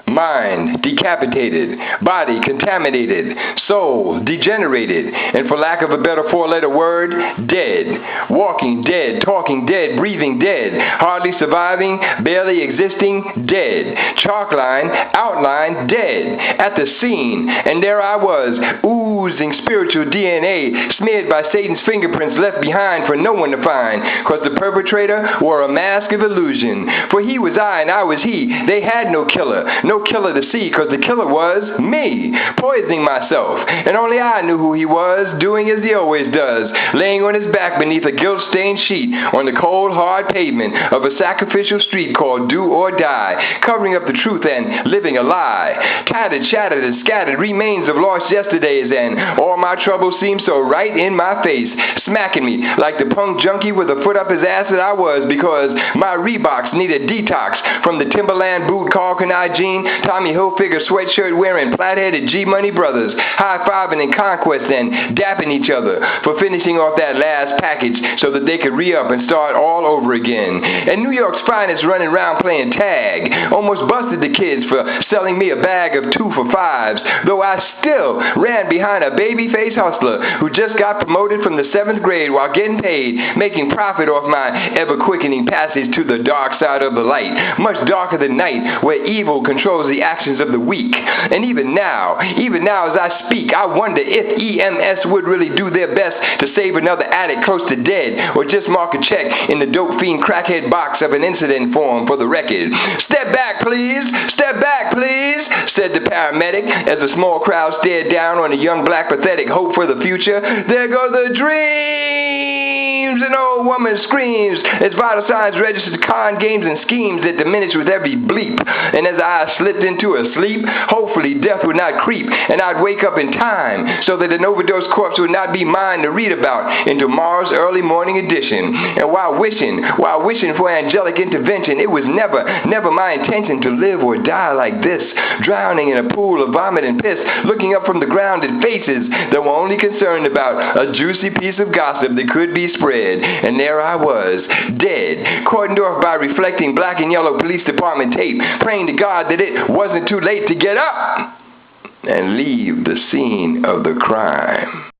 Mind decapitated, body contaminated, soul degenerated, and for lack of a better four-letter word, dead. Walking dead, talking dead, breathing dead, hardly surviving, barely existing, dead. Chalk line, outline, dead. At the scene, and there I was, oozing spiritual DNA, smeared by Satan's fingerprints left behind for no one to find, cause the perpetrator wore a mask of illusion. For he was I and I was he. They had no killer to see, cause the killer was me, poisoning myself. And only I knew who he was, doing as he always does, laying on his back beneath a guilt-stained sheet on the cold, hard pavement of a sacrificial street called Do or Die, covering up the truth and living a lie. Tattered, shattered, and scattered remains of lost yesterdays, and all my troubles seemed so right in my face, smacking me like the punk junkie with a foot up his ass that I was, because my Reeboks needed detox from the Timberland boot called Kanai jean, Tommy Hilfiger sweatshirt wearing flat-headed G-Money brothers, high-fiving in conquest and dapping each other for finishing off that last package so that they could re-up and start all over again. And New York's finest running around playing tag almost busted the kids for selling me a bag of 2 for $5s, though I still ran behind a baby-faced hustler who just got promoted from the 7th grade while getting paid, making profit off my ever-quickening passage to the dark side of the light, much darker than night, where evil controls the actions of the weak. And even now as I speak, I wonder if EMS would really do their best to save another addict close to dead, or just mark a check in the dope fiend crackhead box of an incident form for the record. Step back, please! Step back, please! Said the paramedic as a small crowd stared down on a young black pathetic hope for the future. There go the dreams! An old woman screams as vital signs registered con games and schemes that diminished with every bleep. And as I slipped into a sleep, hopefully death would not creep, and I'd wake up in time so that an overdose corpse would not be mine to read about in tomorrow's early morning edition. And while wishing for angelic intervention, it was never my intention to live or die like this, drowning in a pool of vomit and piss, looking up from the ground at faces that were only concerned about a juicy piece of gossip that could be spread. And there I was, dead, cordoned off by reflecting black and yellow police department tape, praying to God that it wasn't too late to get up and leave the scene of the crime.